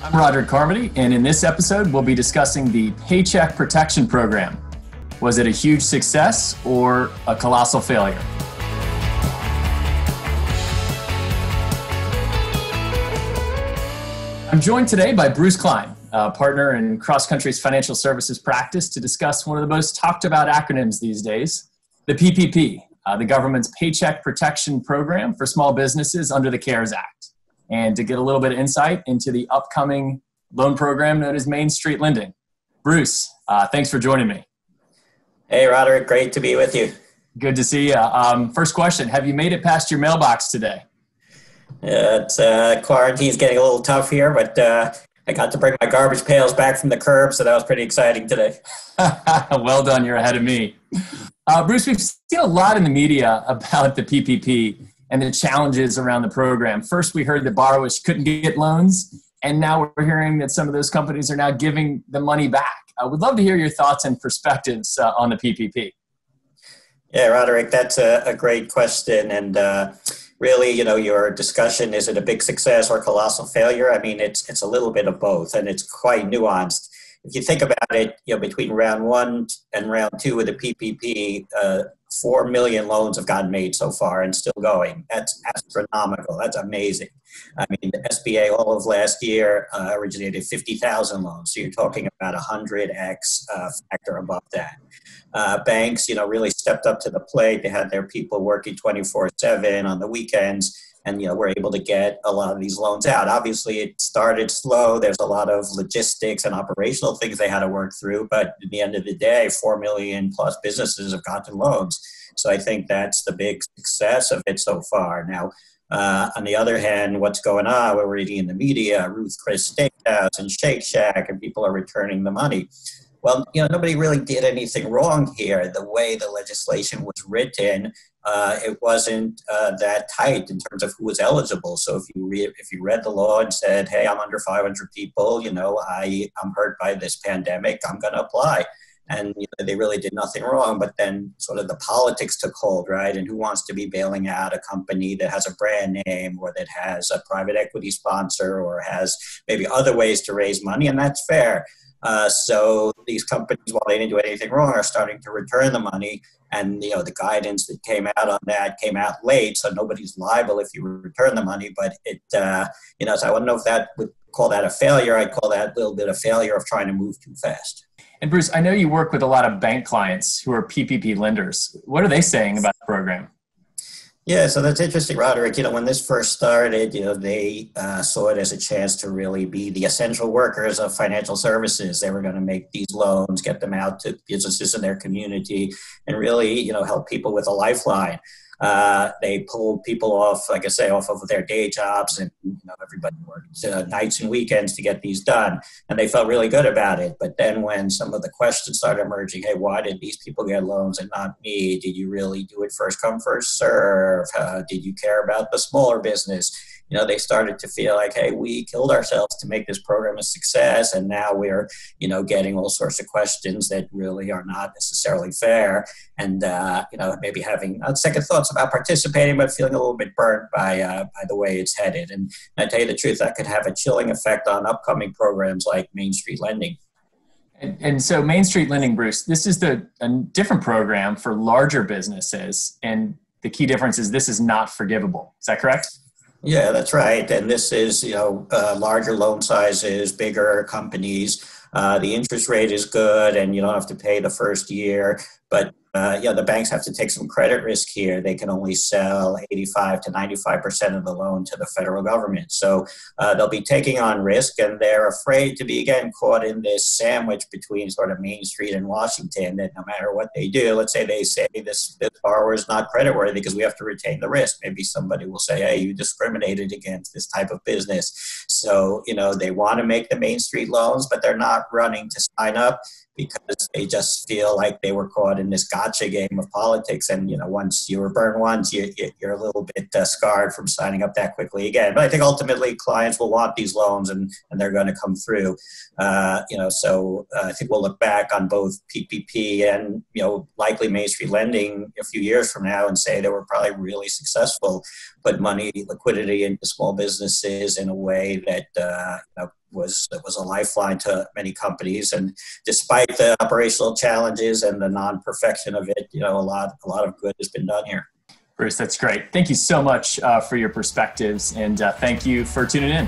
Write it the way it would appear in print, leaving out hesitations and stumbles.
I'm Roderick Carmody, and in this episode, we'll be discussing the Paycheck Protection Program. Was it a huge success or a colossal failure? I'm joined today by Bruce Klein, a partner in CrossCountry's financial services practice, to discuss one of the most talked about acronyms these days, the PPP, the government's Paycheck Protection Program for small businesses under the CARES Act, and to get a little bit of insight into the upcoming loan program known as Main Street Lending. Bruce, thanks for joining me. Hey, Roderick, great to be with you. Good to see you. First question, have you made it past your mailbox today? Quarantine's getting a little tough here, but I got to bring my garbage pails back from the curb, so that was pretty exciting today. Well done, you're ahead of me. Bruce, we've seen a lot in the media about the PPP and the challenges around the program. First, we heard that borrowers couldn't get loans, and now we're hearing that some of those companies are now giving the money back. I would love to hear your thoughts and perspectives on the PPP. Yeah, Roderick, that's a great question. And really, your discussion, is it a big success or colossal failure? I mean, it's a little bit of both, and it's quite nuanced. If you think about it, between round one and round two of the PPP, 4 million loans have gotten made so far and still going. That's astronomical. That's amazing. I mean, the SBA all of last year originated 50,000 loans. So you're talking about 100x factor above that. Banks, really stepped up to the plate. They had their people working 24/7 on the weekends, and we're able to get a lot of these loans out. Obviously, it started slow. There's a lot of logistics and operational things they had to work through. But at the end of the day, 4 million plus businesses have gotten loans. So I think that's the big success of it so far. Now, on the other hand, what's going on? We're reading in the media, Ruth Chris Steakhouse and Shake Shack, and people are returning the money. Well, nobody really did anything wrong here. The way the legislation was written, it wasn't that tight in terms of who was eligible. So if you read the law and said, hey, I'm under 500 people, I'm hurt by this pandemic, I'm going to apply. And they really did nothing wrong, but then sort of the politics took hold, right? And who wants to be bailing out a company that has a brand name or that has a private equity sponsor or has maybe other ways to raise money? And that's fair. So these companies, while they didn't do anything wrong, are starting to return the money. And, the guidance that came out on that came out late. So nobody's liable if you return the money. But so I don't know if that would call that a failure. I'd call that a little bit of failure of trying to move too fast. And Bruce, I know you work with a lot of bank clients who are PPP lenders. What are they saying about the program? Yeah, so that's interesting, Roderick. When this first started, they saw it as a chance to really be the essential workers of financial services. They were going to make these loans, get them out to businesses in their community, and really, help people with a lifeline. They pulled people off, like I say, off of their day jobs, and everybody worked nights and weekends to get these done, and they felt really good about it. But then when some of the questions started emerging, hey, why did these people get loans and not me? Did you really do it first come, first serve? Did you care about the smaller business? They started to feel like, hey, we killed ourselves to make this program a success, and now we're, getting all sorts of questions that really are not necessarily fair, and maybe having second thoughts about participating, but feeling a little bit burnt by the way it's headed. And I tell you the truth, that could have a chilling effect on upcoming programs like Main Street Lending. And so Main Street Lending, Bruce, this is a different program for larger businesses, and the key difference is this is not forgivable. Is that correct? Yeah, that's right. And this is, larger loan sizes, bigger companies. The interest rate is good, and you don't have to pay the first year. But the banks have to take some credit risk here. They can only sell 85 to 95% of the loan to the federal government. So they'll be taking on risk, and they're afraid to be, again, caught in this sandwich between sort of Main Street and Washington, that no matter what they do, let's say they say this borrower is not creditworthy because we have to retain the risk. Maybe somebody will say, hey, you discriminated against this type of business. So, they want to make the Main Street loans, but they're not running to sign up because they just feel like they were caught in this gotcha game of politics. And, once you were burned once, you're a little bit scarred from signing up that quickly again. But I think ultimately clients will want these loans, and they're going to come through. So I think we'll look back on both PPP and, likely Main Street Lending a few years from now and say they were probably really successful, put money, liquidity into small businesses in a way that, was a lifeline to many companies. And despite the operational challenges and the non-perfection of it, a lot of good has been done here. Bruce, that's great. Thank you so much for your perspectives, and thank you for tuning in.